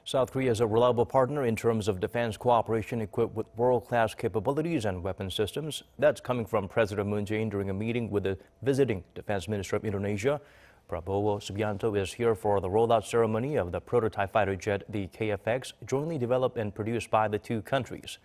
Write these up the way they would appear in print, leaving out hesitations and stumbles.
South Korea is a reliable partner in terms of defense cooperation equipped with world-class capabilities and weapon systems. That's coming from President Moon Jae-in during a meeting with the visiting Defense Minister of Indonesia. Prabowo Subianto is here for the rollout ceremony of the prototype fighter jet, the KF-X, jointly developed and produced by the two countries.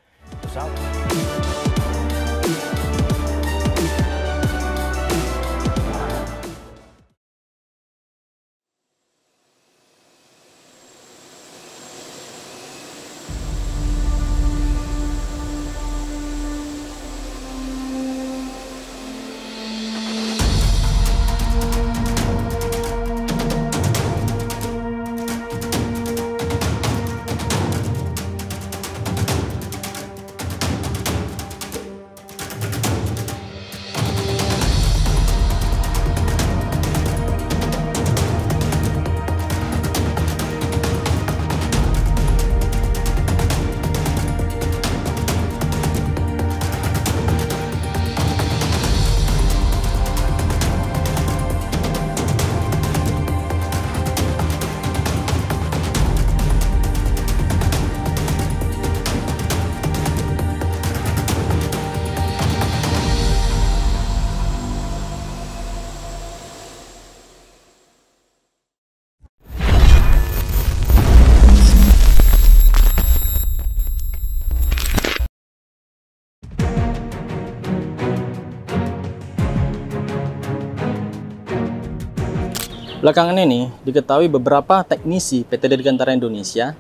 Belakangan ini diketahui beberapa teknisi PT Dirgantara Indonesia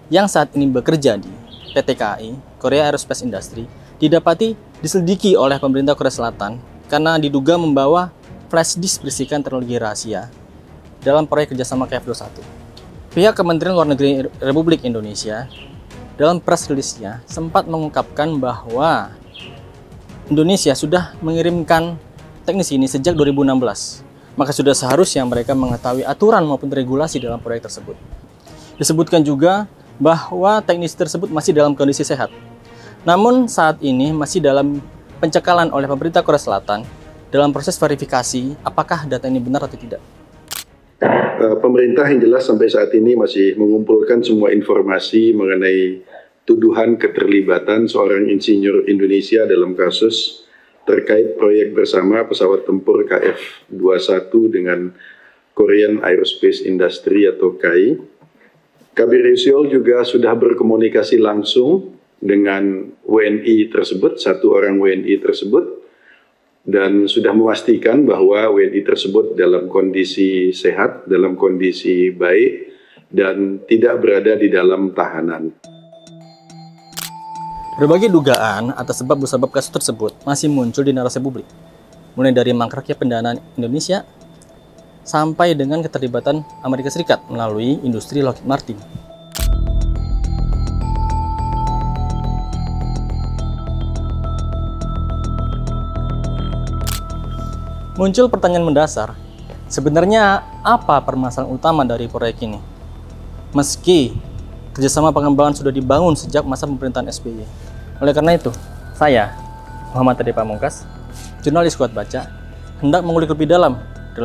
yang saat ini bekerja di PT KAI, Korea Aerospace Industry, didapati diselidiki oleh pemerintah Korea Selatan karena diduga membawa flash disk berisikan teknologi rahasia dalam proyek kerjasama KF21. Pihak Kementerian Luar Negeri Republik Indonesia dalam press release-nya sempat mengungkapkan bahwa Indonesia sudah mengirimkan teknisi ini sejak 2016. Maka sudah seharusnya mereka mengetahui aturan maupun regulasi dalam proyek tersebut. Disebutkan juga bahwa teknisi tersebut masih dalam kondisi sehat. Namun saat ini masih dalam pencekalan oleh pemerintah Korea Selatan dalam proses verifikasi apakah data ini benar atau tidak. Pemerintah yang jelas sampai saat ini masih mengumpulkan semua informasi mengenai tuduhan keterlibatan seorang insinyur Indonesia dalam kasus terkait proyek bersama pesawat tempur KF-21 dengan Korean Aerospace Industry atau KAI. KBRI Seoul juga sudah berkomunikasi langsung dengan WNI tersebut, satu orang WNI tersebut, dan sudah memastikan bahwa WNI tersebut dalam kondisi sehat, dalam kondisi baik, dan tidak berada di dalam tahanan. Berbagai dugaan atas sebab musabab kasus tersebut masih muncul di narasi publik, mulai dari mangkraknya pendanaan Indonesia sampai dengan keterlibatan Amerika Serikat melalui industri Lockheed Martin. Muncul pertanyaan mendasar, sebenarnya apa permasalahan utama dari proyek ini? Meski kerjasama pengembangan sudah dibangun sejak masa pemerintahan SBY. Oleh karena itu, saya, Muhammad Ade Pamungkas, jurnalis Kuat Baca, hendak mengulik lebih dalam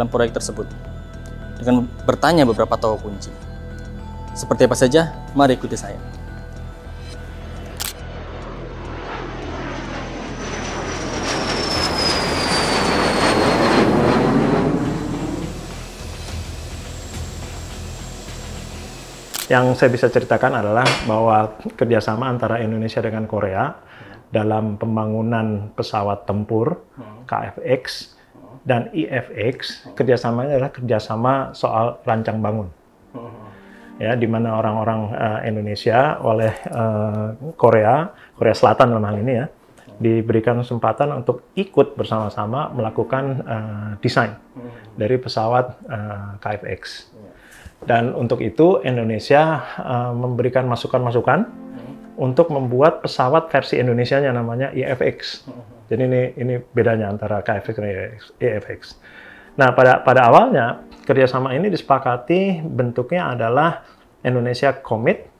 proyek tersebut dengan bertanya beberapa tokoh kunci. Seperti apa saja, mari ikuti saya. Yang saya bisa ceritakan adalah bahwa kerjasama antara Indonesia dengan Korea dalam pembangunan pesawat tempur KF-X dan IF-X, kerjasamanya adalah kerjasama soal rancang bangun. Ya, di mana orang-orang Indonesia oleh Korea Selatan dalam hal ini ya, diberikan kesempatan untuk ikut bersama-sama melakukan desain dari pesawat KF-X. Dan untuk itu Indonesia memberikan masukan-masukan untuk membuat pesawat versi Indonesianya namanya IF-X. Jadi ini bedanya antara KF-X dan IF-X. Nah, pada awalnya kerjasama ini disepakati bentuknya adalah Indonesia komit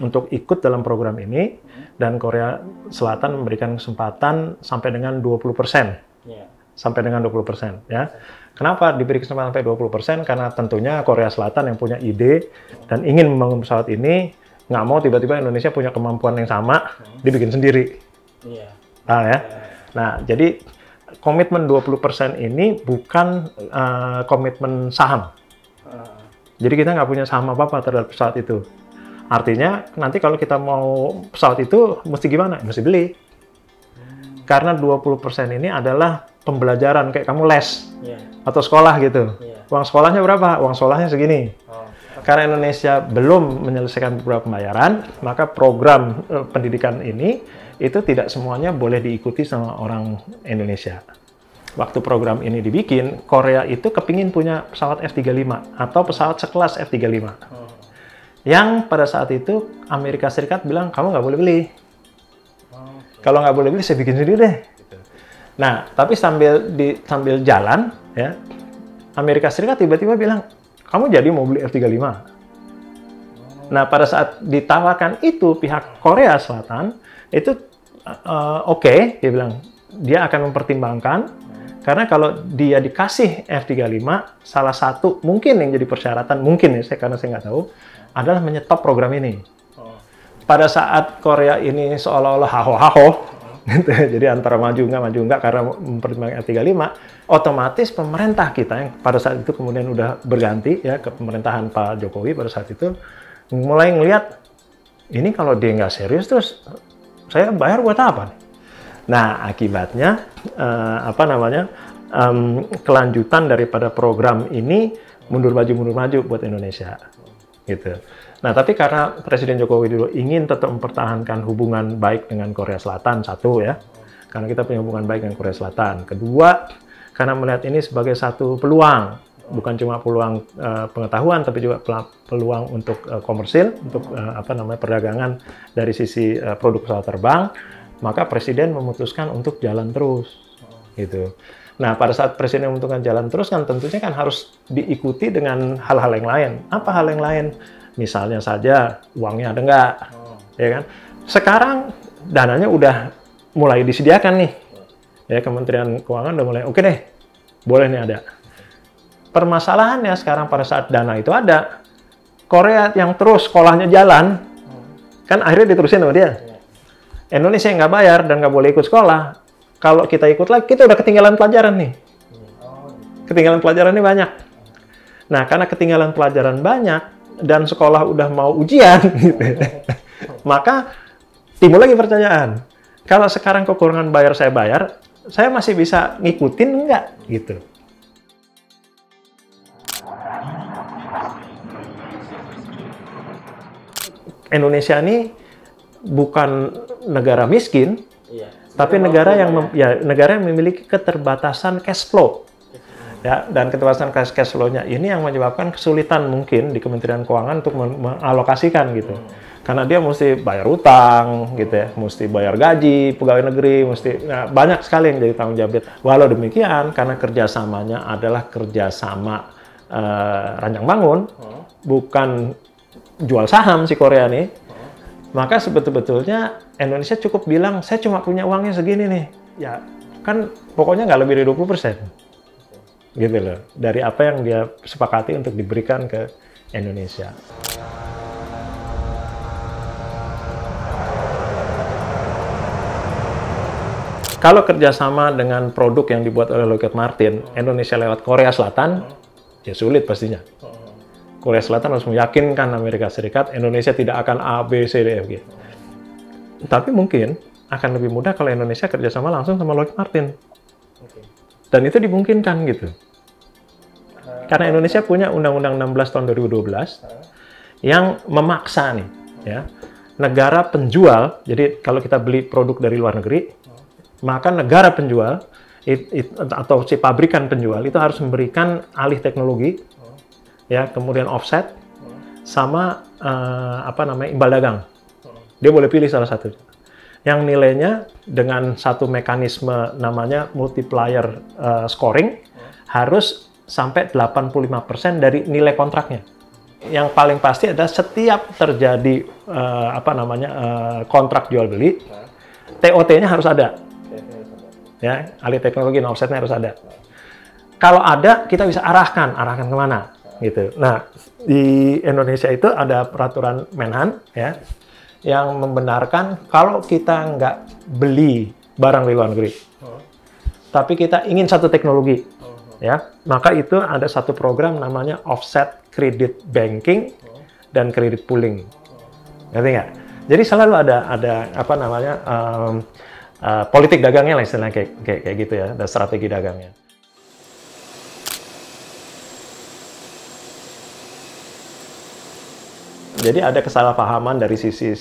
untuk ikut dalam program ini dan Korea Selatan memberikan kesempatan sampai dengan 20%. Sampai dengan 20% ya. Kenapa diberi kesempatan sampai 20%? Karena tentunya Korea Selatan yang punya ide dan ingin membangun pesawat ini, nggak mau tiba-tiba Indonesia punya kemampuan yang sama, dibikin sendiri. Nah, ya. Nah, jadi komitmen 20% ini bukan komitmen saham. Jadi kita nggak punya saham apa-apa terhadap pesawat itu. Artinya nanti kalau kita mau pesawat itu mesti gimana? Mesti beli. Karena 20% ini adalah pembelajaran, kayak kamu les atau sekolah gitu. Uang sekolahnya berapa? Uang sekolahnya segini. Karena Indonesia belum menyelesaikan beberapa pembayaran, maka program pendidikan ini itu tidak semuanya boleh diikuti sama orang Indonesia. Waktu program ini dibikin, Korea itu kepingin punya pesawat F-35 atau pesawat sekelas F-35. Yang pada saat itu Amerika Serikat bilang, kamu nggak boleh beli. Kalau nggak boleh beli, saya bikin sendiri deh. Nah, tapi sambil jalan, ya, Amerika Serikat tiba-tiba bilang, kamu jadi mau beli F-35. Nah, pada saat ditawarkan itu, pihak Korea Selatan, itu oke, dia bilang, dia akan mempertimbangkan, karena kalau dia dikasih F-35, salah satu mungkin yang jadi persyaratan, mungkin ya, karena saya nggak tahu, adalah menyetop program ini. Pada saat Korea ini seolah-olah haho-haho, gitu, jadi antara maju nggak karena mempertimbangkan F-35, otomatis pemerintah kita yang pada saat itu kemudian udah berganti ya ke pemerintahan Pak Jokowi pada saat itu mulai ngelihat ini kalau dia nggak serius terus saya bayar buat apa nih? Nah akibatnya kelanjutan daripada program ini mundur maju buat Indonesia gitu. Nah, tapi karena Presiden Joko Widodo ingin tetap mempertahankan hubungan baik dengan Korea Selatan, satu ya, karena kita punya hubungan baik dengan Korea Selatan. Kedua, karena melihat ini sebagai satu peluang, bukan cuma peluang pengetahuan, tapi juga peluang untuk komersil, untuk perdagangan dari sisi produk pesawat terbang, maka Presiden memutuskan untuk jalan terus, gitu. Nah, pada saat Presiden memutuskan jalan terus kan tentunya kan harus diikuti dengan hal-hal yang lain. Apa hal yang lain? Misalnya saja uangnya ada nggak, ya kan? Sekarang dananya udah mulai disediakan nih, ya Kementerian Keuangan udah mulai oke deh, boleh nih ada. Permasalahannya sekarang pada saat dana itu ada, Korea yang terus sekolahnya jalan, kan akhirnya diterusin sama dia. Indonesia yang nggak bayar dan nggak boleh ikut sekolah. Kalau kita ikut lagi, kita udah ketinggalan pelajaran nih. Ketinggalan pelajaran ini banyak. Nah, karena ketinggalan pelajaran banyak, dan sekolah udah mau ujian, gitu. Maka timbul lagi pertanyaan. Kalau sekarang kekurangan bayar, saya masih bisa ngikutin enggak? Gitu. Indonesia ini bukan negara miskin, tapi negara yang memiliki keterbatasan cash flow. Ya, dan keterbatasan cash flow-nya ini yang menyebabkan kesulitan mungkin di Kementerian Keuangan untuk mengalokasikan gitu. Karena dia mesti bayar utang gitu ya, mesti bayar gaji pegawai negeri, banyak sekali yang jadi tanggung jawab. Walau demikian, karena kerjasamanya adalah kerjasama ranjang bangun, bukan jual saham si Korea nih, maka sebetulnya Indonesia cukup bilang, saya cuma punya uangnya segini nih. Ya, kan pokoknya nggak lebih dari 20%. Gitu loh, dari apa yang dia sepakati untuk diberikan ke Indonesia. Kalau kerjasama dengan produk yang dibuat oleh Lockheed Martin, Indonesia lewat Korea Selatan, ya sulit pastinya. Korea Selatan harus meyakinkan Amerika Serikat, Indonesia tidak akan A, B, C, D, F, G. Tapi mungkin akan lebih mudah kalau Indonesia kerjasama langsung sama Lockheed Martin. Dan itu dimungkinkan gitu. Karena Indonesia punya Undang-Undang 16 tahun 2012 yang memaksa nih, ya, negara penjual. Jadi kalau kita beli produk dari luar negeri, maka negara penjual atau si pabrikan penjual itu harus memberikan alih teknologi, ya, kemudian offset, sama imbal dagang. Dia boleh pilih salah satu. Yang nilainya dengan satu mekanisme namanya multiplier scoring harus sampai 85% dari nilai kontraknya. Yang paling pasti adalah setiap terjadi kontrak jual beli, TOT-nya harus ada. Ya, alih teknologi offsetnya harus ada. kalau ada kita bisa arahkan kemana gitu. Nah, di Indonesia itu ada peraturan Menhan ya yang membenarkan kalau kita nggak beli barang di luar negeri, tapi kita ingin satu teknologi, ya, maka itu ada satu program namanya offset credit banking dan credit pooling, ngerti nggak? Jadi selalu ada apa namanya politik dagangnya lah istilahnya kayak gitu ya, ada strategi dagangnya. Jadi ada kesalahpahaman dari sisi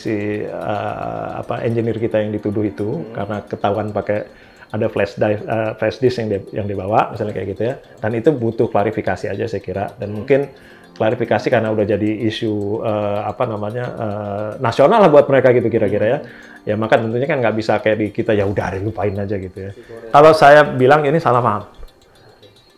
engineer kita yang dituduh itu karena ketahuan pakai ada flash disk yang dibawa misalnya kayak gitu ya, dan itu butuh klarifikasi aja saya kira, dan mungkin klarifikasi karena udah jadi isu nasional lah buat mereka gitu kira-kira ya maka tentunya kan nggak bisa kayak di kita ya udah lupain aja gitu ya. Kalau saya bilang ini salah paham,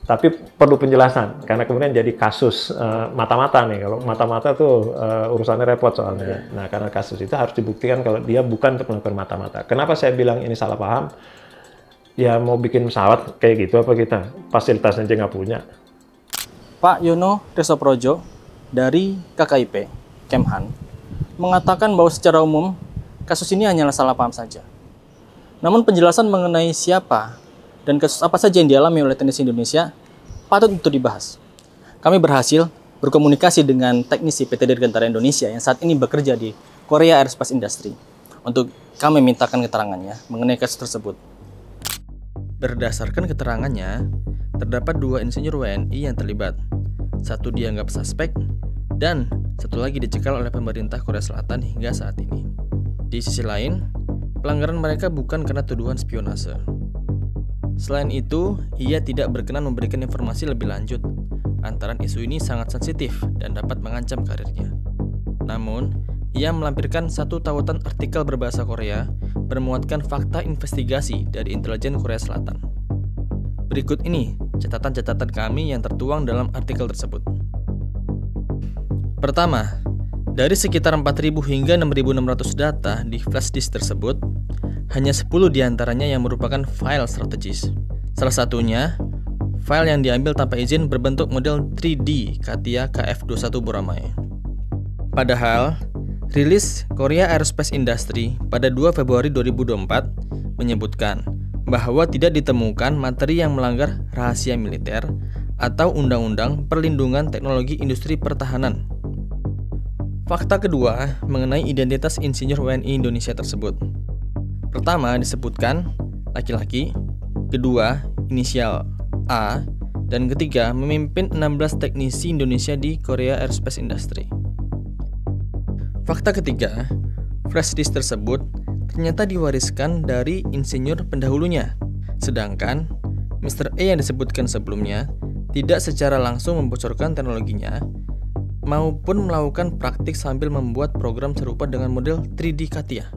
tapi perlu penjelasan karena kemudian jadi kasus mata-mata nih. Kalau mata-mata tuh urusannya repot soalnya. Nah, karena kasus itu harus dibuktikan kalau dia bukan untuk melakukan mata-mata. Kenapa saya bilang ini salah paham? Ya mau bikin pesawat kayak gitu apa kita fasilitasnya aja nggak punya. Pak Yono Resoprojo dari KKIP Kemhan mengatakan bahwa secara umum kasus ini hanyalah salah paham saja. Namun penjelasan mengenai siapa dan kasus apa saja yang dialami oleh teknisi Indonesia patut untuk dibahas. Kami berhasil berkomunikasi dengan teknisi PT Dirgantara Indonesia yang saat ini bekerja di Korea Aerospace Industry untuk kami mintakan keterangannya mengenai kasus tersebut. Berdasarkan keterangannya, terdapat 2 insinyur WNI yang terlibat. Satu dianggap suspek dan satu lagi dicekal oleh pemerintah Korea Selatan hingga saat ini. Di sisi lain, pelanggaran mereka bukan karena tuduhan spionase. Selain itu, ia tidak berkenan memberikan informasi lebih lanjut. Lantaran isu ini sangat sensitif dan dapat mengancam karirnya. Namun, ia melampirkan satu tautan artikel berbahasa Korea bermuatkan fakta investigasi dari intelijen Korea Selatan. Berikut ini catatan-catatan kami yang tertuang dalam artikel tersebut. Pertama, dari sekitar 4.000 hingga 6.600 data di flash disk tersebut, hanya 10 diantaranya yang merupakan file strategis. Salah satunya, file yang diambil tanpa izin berbentuk model 3D Katia KF-21 Boramae. Padahal, rilis Korea Aerospace Industry pada 2 Februari 2024 menyebutkan bahwa tidak ditemukan materi yang melanggar rahasia militer atau Undang-Undang Perlindungan Teknologi Industri Pertahanan. Fakta kedua mengenai identitas insinyur WNI Indonesia tersebut. Pertama disebutkan laki-laki, kedua inisial A, dan ketiga memimpin 16 teknisi Indonesia di Korea Aerospace Industry. Fakta ketiga, flash disk tersebut ternyata diwariskan dari insinyur pendahulunya, sedangkan Mr. E yang disebutkan sebelumnya tidak secara langsung membocorkan teknologinya maupun melakukan praktik sambil membuat program serupa dengan model 3D Katia.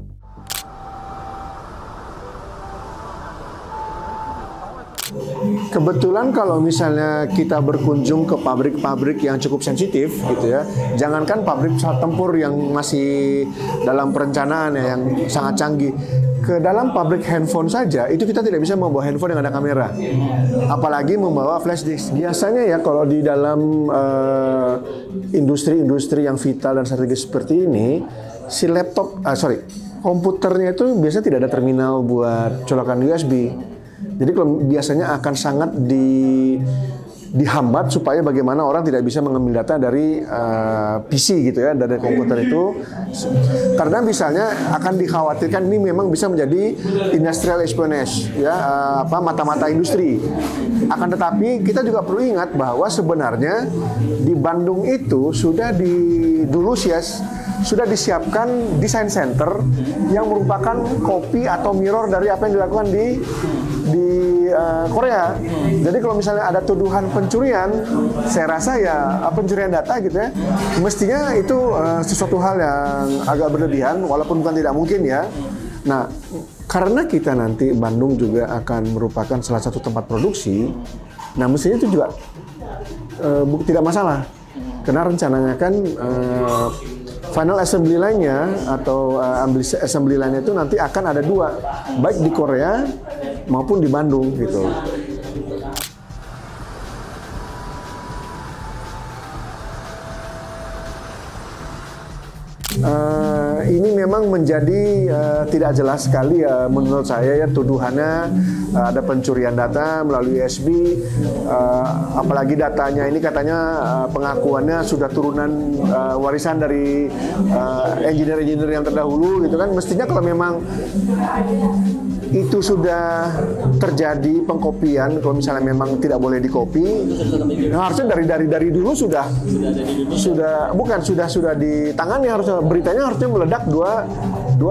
Kebetulan kalau misalnya kita berkunjung ke pabrik-pabrik yang cukup sensitif gitu ya, jangankan pabrik pesawat tempur yang masih dalam perencanaan ya, yang sangat canggih, ke dalam pabrik handphone saja itu kita tidak bisa membawa handphone yang ada kamera, apalagi membawa flash disk. Biasanya ya kalau di dalam industri-industri yang vital dan strategis seperti ini, si komputernya itu biasanya tidak ada terminal buat colokan USB. Jadi kalau biasanya akan sangat dihambat supaya bagaimana orang tidak bisa mengambil data dari PC gitu ya, dari komputer itu, karena misalnya akan dikhawatirkan ini memang bisa menjadi industrial espionage ya, mata-mata industri. Akan tetapi kita juga perlu ingat bahwa sebenarnya di Bandung itu sudah sudah disiapkan design center yang merupakan kopi atau mirror dari apa yang dilakukan di Korea. Jadi kalau misalnya ada tuduhan pencurian, saya rasa ya pencurian data gitu ya, mestinya itu sesuatu hal yang agak berlebihan, walaupun bukan tidak mungkin ya. Nah, karena kita nanti Bandung juga akan merupakan salah satu tempat produksi, nah mestinya itu juga tidak masalah, karena rencananya kan final assembly line-nya atau assembly line-nya itu nanti akan ada 2, baik di Korea maupun di Bandung gitu. ini memang menjadi tidak jelas sekali ya menurut saya ya tuduhannya ada pencurian data melalui USB, apalagi datanya ini katanya pengakuannya sudah turunan warisan dari engineer-engineer yang terdahulu gitu kan. Mestinya kalau memang itu sudah terjadi pengkopian, kalau misalnya memang tidak boleh dikopi, harusnya dari dulu sudah ditangani, harusnya beritanya harusnya meledak 2-3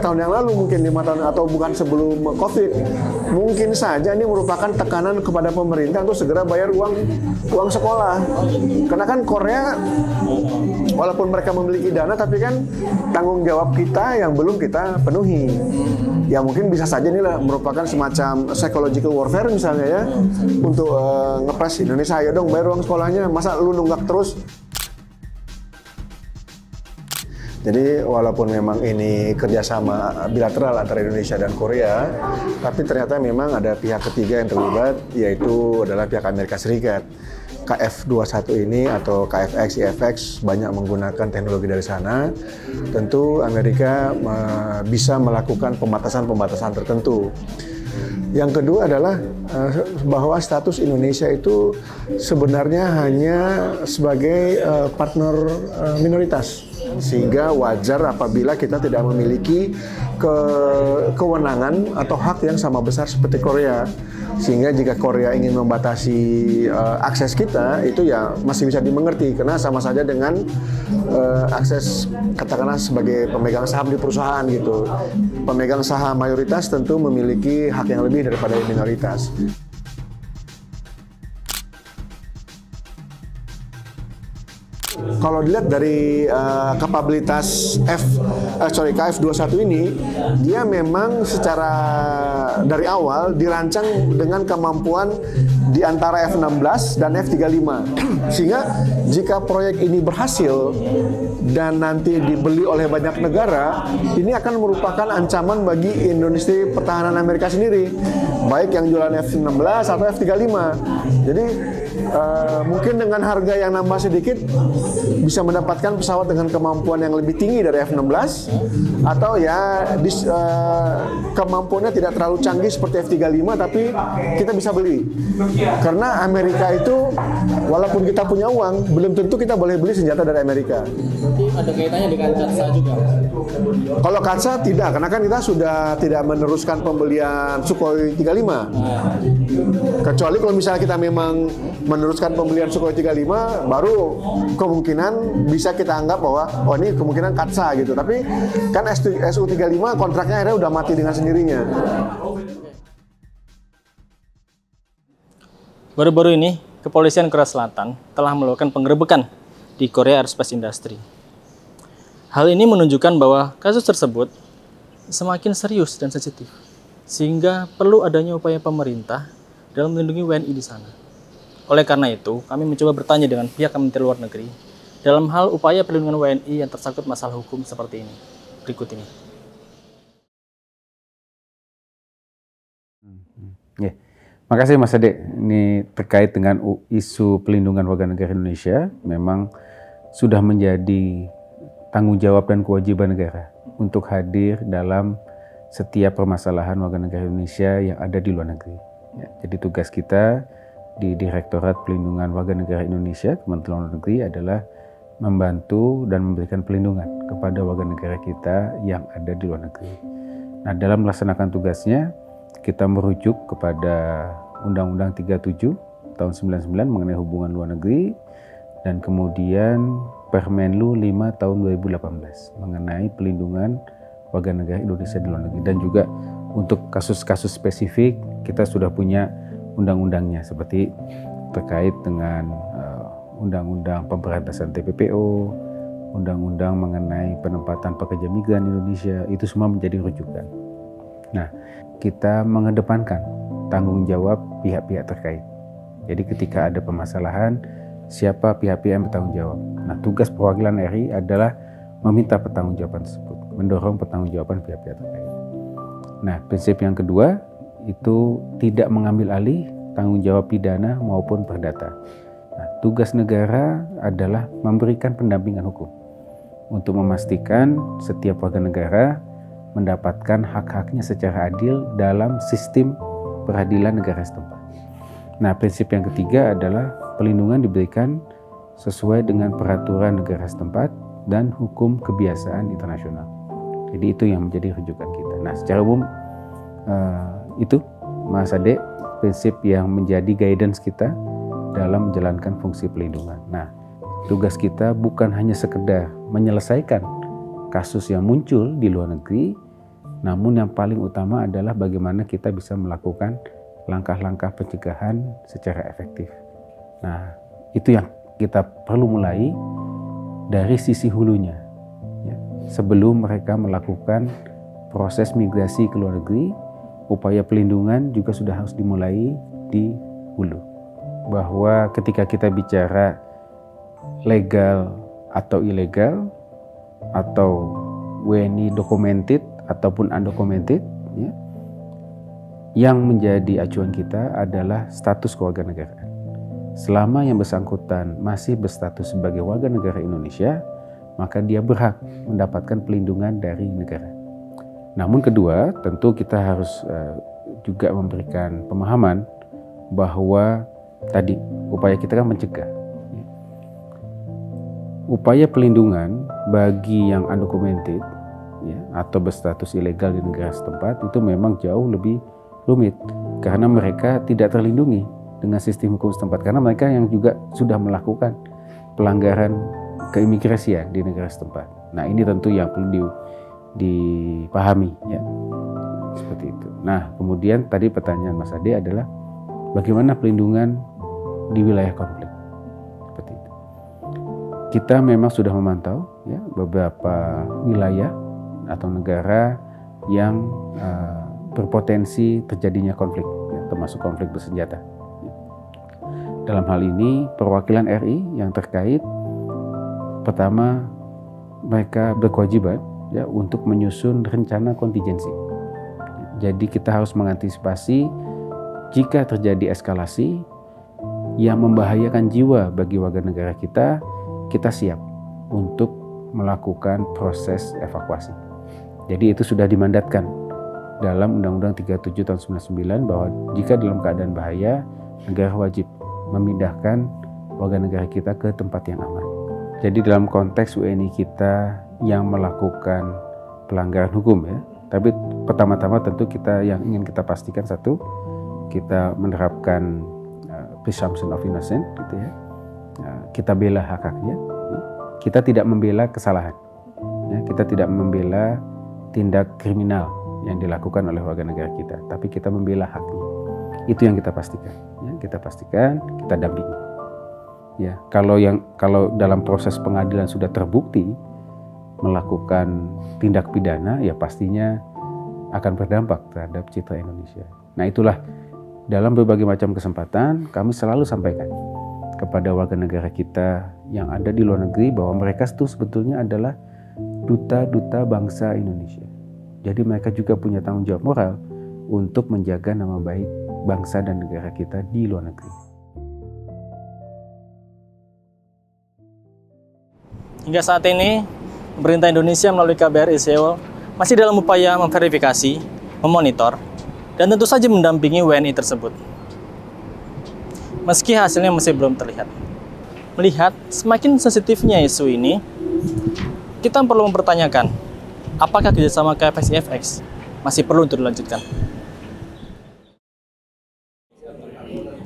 tahun yang lalu, mungkin 5 tahun atau bukan sebelum COVID. Mungkin saja ini merupakan tekanan kepada pemerintah untuk segera bayar uang sekolah. Karena kan Korea walaupun mereka memiliki dana, tapi kan tanggung jawab kita yang belum kita penuhi. Ya mungkin bisa saja ini merupakan semacam psychological warfare misalnya ya, untuk ngepres Indonesia, ayo dong bayar uang sekolahnya, masa lu nunggak terus. Jadi walaupun memang ini kerjasama bilateral antara Indonesia dan Korea, tapi ternyata memang ada pihak ketiga yang terlibat, yaitu adalah pihak Amerika Serikat. KF-21 ini atau KFX, IFX banyak menggunakan teknologi dari sana. Tentu Amerika bisa melakukan pembatasan-pembatasan tertentu. Yang kedua adalah bahwa status Indonesia itu sebenarnya hanya sebagai partner minoritas. Sehingga wajar apabila kita tidak memiliki kewenangan atau hak yang sama besar seperti Korea. Sehingga jika Korea ingin membatasi akses kita, itu ya masih bisa dimengerti, karena sama saja dengan akses katakanlah sebagai pemegang saham di perusahaan gitu. Pemegang saham mayoritas tentu memiliki hak yang lebih daripada minoritas. Kalau dilihat dari kapabilitas KF-21 ini, dia memang secara dari awal dirancang dengan kemampuan di antara F-16 dan F-35. Sehingga jika proyek ini berhasil dan nanti dibeli oleh banyak negara, ini akan merupakan ancaman bagi industri pertahanan Amerika sendiri, baik yang jualan F-16 atau F-35. Jadi mungkin dengan harga yang nambah sedikit bisa mendapatkan pesawat dengan kemampuan yang lebih tinggi dari F-16, atau ya kemampuannya tidak terlalu canggih seperti F-35 tapi kita bisa beli. Karena Amerika itu walaupun kita punya uang, belum tentu kita boleh beli senjata dari Amerika. Nanti ada kaitannya dengan CATSA juga? Kalau CATSA tidak, karena kan kita sudah tidak meneruskan pembelian Sukhoi 35. Kecuali kalau misalnya kita memang meneruskan pembelian Sukhoi 35, baru kemungkinan bisa kita anggap bahwa oh ini kemungkinan CATSA gitu. Tapi kan Su-35 kontraknya akhirnya udah mati dengan sendirinya. Baru-baru ini, Kepolisian Korea Selatan telah melakukan penggerebekan di Korea Aerospace Industry. Hal ini menunjukkan bahwa kasus tersebut semakin serius dan sensitif, sehingga perlu adanya upaya pemerintah dalam melindungi WNI di sana. Oleh karena itu, kami mencoba bertanya dengan pihak Kementerian Luar Negeri dalam hal upaya perlindungan WNI yang tersangkut masalah hukum seperti ini. Berikut ini. Ya. Makasih Mas Ade. Ini terkait dengan isu pelindungan warga negara Indonesia, memang sudah menjadi tanggung jawab dan kewajiban negara untuk hadir dalam setiap permasalahan warga negara Indonesia yang ada di luar negeri. Ya, jadi tugas kita di Direktorat Pelindungan Warga Negara Indonesia, Kementerian Luar Negeri adalah membantu dan memberikan pelindungan kepada warga negara kita yang ada di luar negeri. Nah, dalam melaksanakan tugasnya, kita merujuk kepada Undang-Undang 37 tahun 99 mengenai hubungan luar negeri, dan kemudian Permenlu 5 tahun 2018 mengenai pelindungan warga negara Indonesia di luar negeri. Dan juga untuk kasus-kasus spesifik kita sudah punya undang-undangnya, seperti terkait dengan Undang-Undang Pemberantasan TPPO, Undang-Undang mengenai penempatan pekerja migran Indonesia, itu semua menjadi rujukan. Nah, kita mengedepankan tanggung jawab pihak-pihak terkait. Jadi ketika ada permasalahan, siapa pihak-pihak yang bertanggung jawab. Nah, tugas perwakilan RI adalah meminta pertanggungjawaban tersebut, mendorong pertanggungjawaban pihak-pihak terkait. Nah, prinsip yang kedua itu tidak mengambil alih tanggung jawab pidana maupun perdata. Nah, tugas negara adalah memberikan pendampingan hukum untuk memastikan setiap warga negara mendapatkan hak-haknya secara adil dalam sistem peradilan negara setempat. Nah, prinsip yang ketiga adalah pelindungan diberikan sesuai dengan peraturan negara setempat dan hukum kebiasaan internasional. Jadi itu yang menjadi rujukan kita. Nah, secara umum itu Mas Ade, prinsip yang menjadi guidance kita dalam menjalankan fungsi pelindungan. Nah, tugas kita bukan hanya sekedar menyelesaikan kasus yang muncul di luar negeri, namun yang paling utama adalah bagaimana kita bisa melakukan langkah-langkah pencegahan secara efektif. Nah, itu yang kita perlu mulai dari sisi hulunya. Ya. Sebelum mereka melakukan proses migrasi ke luar negeri, upaya pelindungan juga sudah harus dimulai di hulu. Bahwa ketika kita bicara legal atau ilegal, atau WNI documented ataupun undocumented, ya, yang menjadi acuan kita adalah status kewarganegaraan. Selama yang bersangkutan masih berstatus sebagai warga negara Indonesia, maka dia berhak mendapatkan pelindungan dari negara. Namun kedua, tentu kita harus juga memberikan pemahaman bahwa tadi upaya kita kan mencegah. Upaya pelindungan bagi yang undocumented, ya, atau berstatus ilegal di negara setempat itu memang jauh lebih rumit karena mereka tidak terlindungi dengan sistem hukum setempat, karena mereka yang juga sudah melakukan pelanggaran keimigrasian di negara setempat. Nah, ini tentu yang perlu dipahami, ya, seperti itu. Nah, kemudian tadi pertanyaan Mas Ade adalah bagaimana pelindungan di wilayah konflik, seperti itu. Kita memang sudah memantau, ya, beberapa wilayah atau negara yang berpotensi terjadinya konflik, ya, termasuk konflik bersenjata. Dalam hal ini perwakilan RI yang terkait, pertama mereka berkewajiban, ya, untuk menyusun rencana kontingensi. Jadi kita harus mengantisipasi jika terjadi eskalasi yang membahayakan jiwa bagi warga negara kita siap untuk melakukan proses evakuasi. Jadi itu sudah dimandatkan dalam Undang-Undang 37 tahun 99 bahwa jika dalam keadaan bahaya, negara wajib memindahkan warga negara kita ke tempat yang aman. Jadi dalam konteks WNI kita yang melakukan pelanggaran hukum, ya, tapi pertama-tama tentu kita yang ingin kita pastikan satu, kita menerapkan presumption of innocence, gitu ya. Kita bela hak-haknya, kita tidak membela kesalahan, ya, kita tidak membela tindak kriminal yang dilakukan oleh warga negara kita, tapi kita membela haknya. Itu yang kita pastikan, ya, kita dampingi. Ya, kalau dalam proses pengadilan sudah terbukti melakukan tindak pidana, ya pastinya akan berdampak terhadap citra Indonesia. Nah, itulah dalam berbagai macam kesempatan kami selalu sampaikan kepada warga negara kita yang ada di luar negeri bahwa mereka itu sebetulnya adalah duta-duta bangsa Indonesia. Jadi mereka juga punya tanggung jawab moral untuk menjaga nama baik bangsa dan negara kita di luar negeri. Hingga saat ini, pemerintah Indonesia melalui KBRI Seoul masih dalam upaya memverifikasi, memonitor, dan tentu saja mendampingi WNI tersebut. Meski hasilnya masih belum terlihat. Melihat semakin sensitifnya isu ini, kita perlu mempertanyakan, apakah kerjasama KFX-IFX masih perlu untuk dilanjutkan?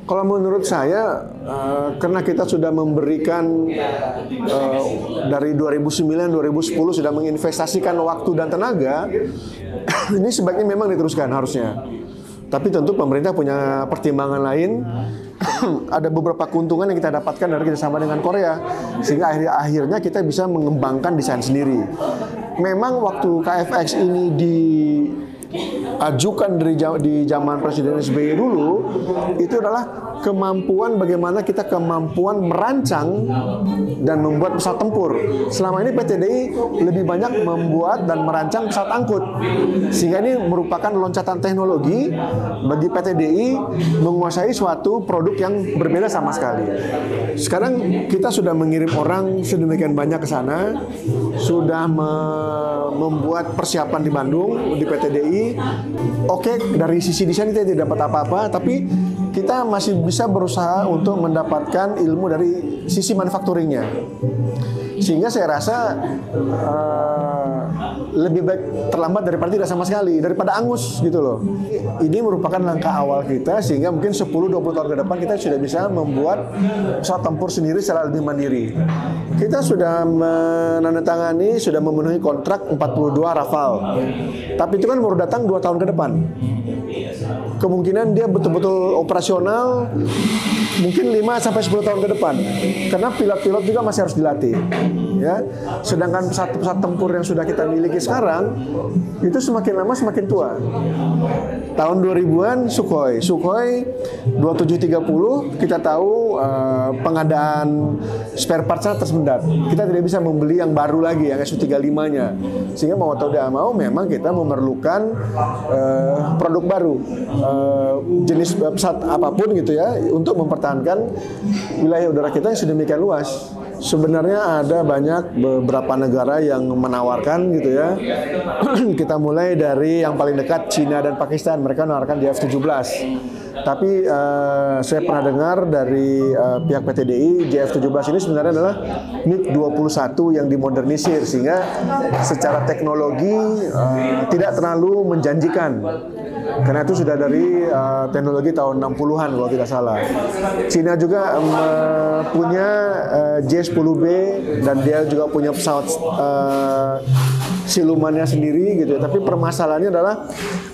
Kalau menurut saya, karena kita sudah memberikan dari 2009-2010 sudah menginvestasikan waktu dan tenaga, ini sebaiknya memang diteruskan harusnya. Tapi tentu pemerintah punya pertimbangan lain. Ada beberapa keuntungan yang kita dapatkan dari kerjasama dengan Korea, sehingga akhirnya kita bisa mengembangkan desain sendiri. Memang waktu KFX ini ajukan di zaman Presiden SBY dulu itu adalah kemampuan bagaimana kita kemampuan merancang dan membuat pesawat tempur. Selama ini PT DI lebih banyak membuat dan merancang pesawat angkut, sehingga ini merupakan loncatan teknologi bagi PT DI menguasai suatu produk yang berbeda sama sekali. Sekarang kita sudah mengirim orang sedemikian banyak ke sana, sudah membuat persiapan di Bandung di PT DI. Oke, dari sisi desain kita tidak dapat apa-apa, tapi kita masih bisa berusaha untuk mendapatkan ilmu dari sisi manufakturingnya. Sehingga saya rasa lebih baik terlambat daripada tidak sama sekali, daripada angus gitu loh. Ini merupakan langkah awal kita, sehingga mungkin 10-20 tahun ke depan kita sudah bisa membuat pesawat tempur sendiri secara lebih mandiri. Kita sudah menandatangani, sudah memenuhi kontrak 42 Rafale. Tapi itu kan baru datang 2 tahun ke depan. Kemungkinan dia betul-betul operasional mungkin 5-10 tahun ke depan. Karena pilot-pilot juga masih harus dilatih. Ya. Sedangkan pesawat tempur yang sudah kita miliki sekarang itu semakin lama semakin tua. Tahun 2000-an Sukhoi 2730 kita tahu pengadaan spare parts-nya tersendat. Kita tidak bisa membeli yang baru lagi, yang Su-35-nya. Sehingga mau atau tidak mau memang kita memerlukan produk baru, jenis pesawat apapun gitu ya, untuk mempertahankan wilayah udara kita yang sedemikian luas. Sebenarnya ada beberapa negara yang menawarkan gitu ya. Kita mulai dari yang paling dekat, Cina dan Pakistan, mereka menawarkan di F-17. Tapi saya pernah dengar dari pihak PT DI, JF-17 ini sebenarnya adalah MiG-21 yang dimodernisir, sehingga secara teknologi tidak terlalu menjanjikan. Karena itu sudah dari teknologi tahun 60-an kalau tidak salah. Cina juga punya J-10B dan dia juga punya pesawat silumannya sendiri gitu. Tapi permasalahannya adalah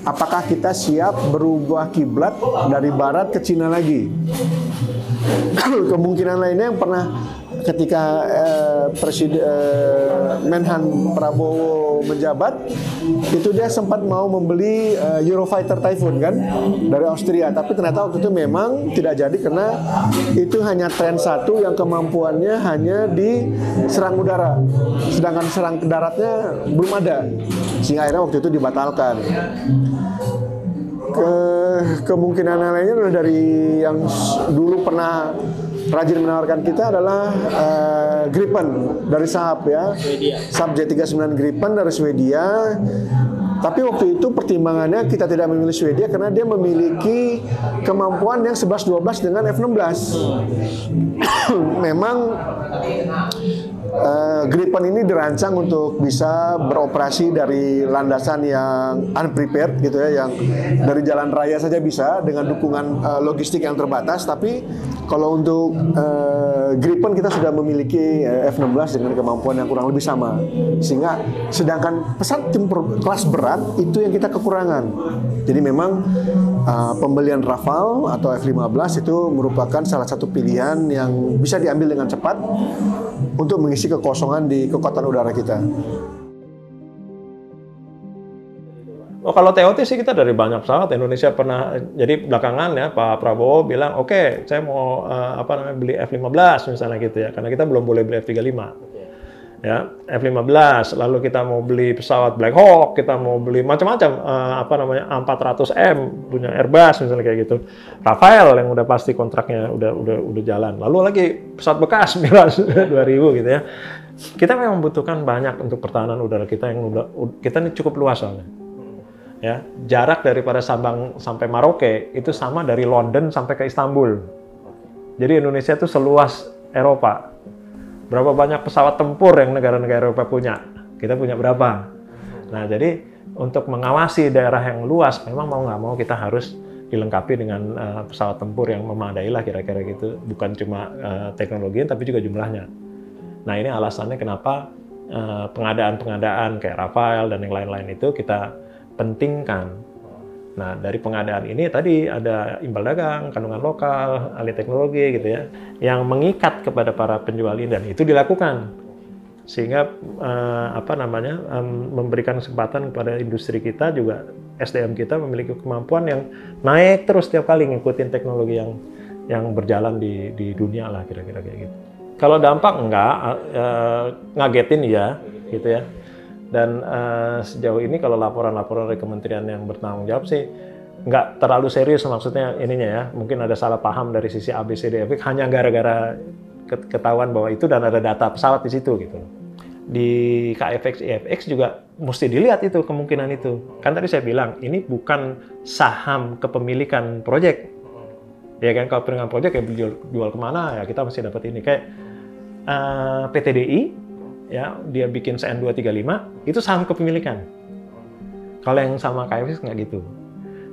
apakah kita siap berubah kiblat dari barat ke Cina lagi? Kemungkinan lainnya yang pernah ketika Menhan Prabowo menjabat, itu dia sempat mau membeli Eurofighter Typhoon kan dari Austria, tapi ternyata waktu itu memang tidak jadi karena itu hanya tren satu yang kemampuannya hanya di serang udara, sedangkan serang ke daratnya belum ada, sehingga akhirnya waktu itu dibatalkan. Kemungkinan lainnya adalah dari yang dulu pernah rajin menawarkan kita adalah Gripen dari Saab ya, Saab J39 Gripen dari Swedia. Tapi waktu itu pertimbangannya kita tidak memilih Swedia karena dia memiliki kemampuan yang 11-12 dengan F-16. Memang Gripen ini dirancang untuk bisa beroperasi dari landasan yang unprepared gitu ya, yang dari jalan raya saja bisa dengan dukungan logistik yang terbatas. Tapi kalau untuk Gripen kita sudah memiliki F-16 dengan kemampuan yang kurang lebih sama, sehingga sedangkan pesawat tempur kelas berat itu yang kita kekurangan. Jadi memang pembelian Rafale atau F-15 itu merupakan salah satu pilihan yang bisa diambil dengan cepat untuk mengisi kekosongan di kekuatan udara kita. Oh, kalau TOT sih kita dari banyak pesawat. Indonesia pernah, jadi belakangan ya Pak Prabowo bilang oke, saya mau beli F-15 misalnya gitu ya, karena kita belum boleh beli F-35. Ya, F-15, lalu kita mau beli pesawat Black Hawk, kita mau beli macam-macam A400M punya Airbus misalnya kayak gitu. Rafael yang udah pasti kontraknya udah jalan. Lalu lagi pesawat bekas Mirage 2000 gitu ya. Kita memang membutuhkan banyak untuk pertahanan udara kita yang kita ini cukup luas soalnya. Ya, jarak daripada Sabang sampai Maroke itu sama dari London sampai ke Istanbul. Jadi Indonesia itu seluas Eropa. Berapa banyak pesawat tempur yang negara-negara Eropa punya? Kita punya berapa? Nah, jadi untuk mengawasi daerah yang luas, memang mau nggak mau kita harus dilengkapi dengan pesawat tempur yang memadai lah kira-kira gitu. Bukan cuma teknologi, tapi juga jumlahnya. Nah, ini alasannya kenapa pengadaan-pengadaan kayak Rafael dan yang lain-lain itu kita pentingkan. Nah, dari pengadaan ini tadi ada imbal dagang, kandungan lokal, ahli teknologi gitu ya, yang mengikat kepada para penjual ini, dan itu dilakukan. sehingga memberikan kesempatan kepada industri kita juga, SDM kita memiliki kemampuan yang naik terus setiap kali ngikutin teknologi yang berjalan di dunia lah, kira-kira kayak gitu. Kalau dampak enggak, ngagetin ya gitu ya. Dan sejauh ini kalau laporan-laporan dari kementerian yang bertanggung jawab sih nggak terlalu serius, maksudnya ininya ya, mungkin ada salah paham dari sisi ABCDFX hanya gara-gara ketahuan bahwa itu dan ada data pesawat di situ gitu. Di KFX IFX juga mesti dilihat itu kemungkinan itu. Kan tadi saya bilang ini bukan saham kepemilikan proyek. Ya kan, kalau kepemilikan proyek ya jual kemana ya kita mesti dapat ini. Kayak PTDI ya, dia bikin CN 235 itu saham kepemilikan. Kalau yang sama KFX nggak gitu.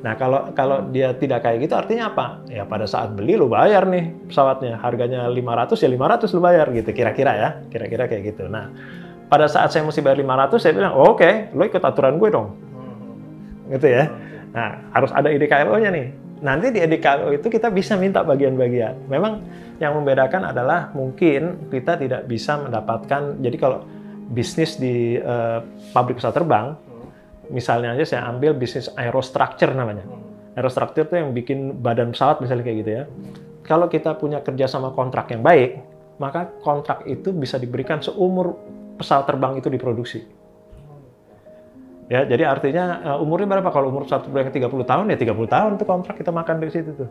Nah, kalau dia tidak kayak gitu artinya apa? Ya pada saat beli lo bayar nih pesawatnya, harganya 500 ya 500 lo bayar gitu, kira-kira ya, kira-kira kayak gitu. Nah, pada saat saya mesti bayar 500 saya bilang, oh, oke, lo ikut aturan gue dong. Gitu ya. Nah, harus ada IDKLO-nya nih. Nanti di IDKLO itu kita bisa minta bagian-bagian. Memang yang membedakan adalah mungkin kita tidak bisa mendapatkan, jadi kalau bisnis di pabrik pesawat terbang, misalnya aja saya ambil bisnis aerostructure namanya. Aerostructure itu yang bikin badan pesawat misalnya kayak gitu ya. Kalau kita punya kerjasama kontrak yang baik, maka kontrak itu bisa diberikan seumur pesawat terbang itu diproduksi. Ya, jadi artinya umurnya berapa? Kalau umur pesawat terbang 30 tahun ya 30 tahun tuh kontrak kita makan dari situ tuh.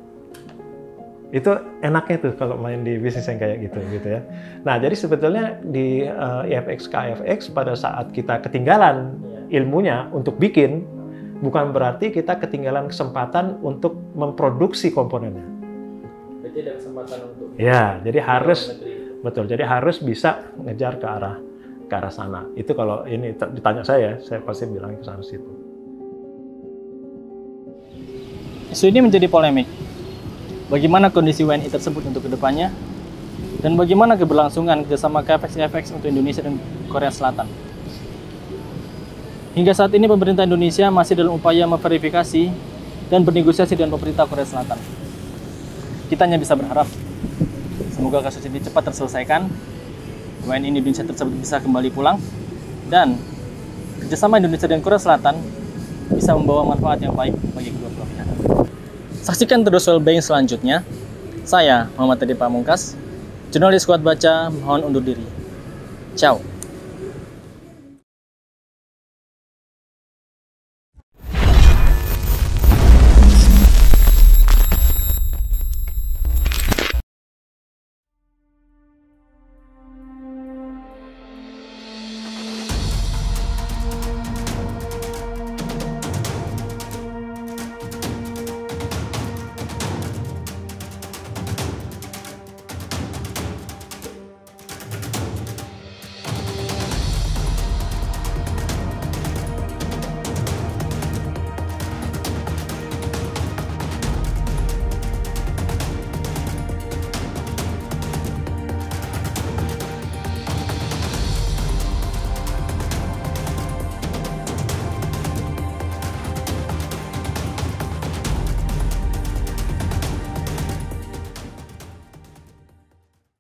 Itu enaknya tuh kalau main di bisnis yang kayak gitu ya. Nah, jadi sebetulnya di IFX KFX pada saat kita ketinggalan ilmunya untuk bikin, bukan berarti kita ketinggalan kesempatan untuk memproduksi komponennya. Berarti ada kesempatan untuk. Ya, jadi harus betul. Jadi harus bisa ngejar ke arah sana. Itu kalau ini ditanya saya pasti bilang ke sana situ. Isu ini menjadi polemik. Bagaimana kondisi WNI tersebut untuk kedepannya, dan bagaimana keberlangsungan kerjasama KFX untuk Indonesia dan Korea Selatan. Hingga saat ini pemerintah Indonesia masih dalam upaya memverifikasi dan bernegosiasi dengan pemerintah Korea Selatan. Kita hanya bisa berharap semoga kasus ini cepat terselesaikan, WNI Indonesia tersebut bisa kembali pulang, dan kerjasama Indonesia dan Korea Selatan bisa membawa manfaat yang baik bagi kedua belah pihak. Saksikan terus Wellbeing selanjutnya. Saya Muhammad Teddy Pamungkas, jurnalis Kuat Baca, mohon undur diri. Ciao.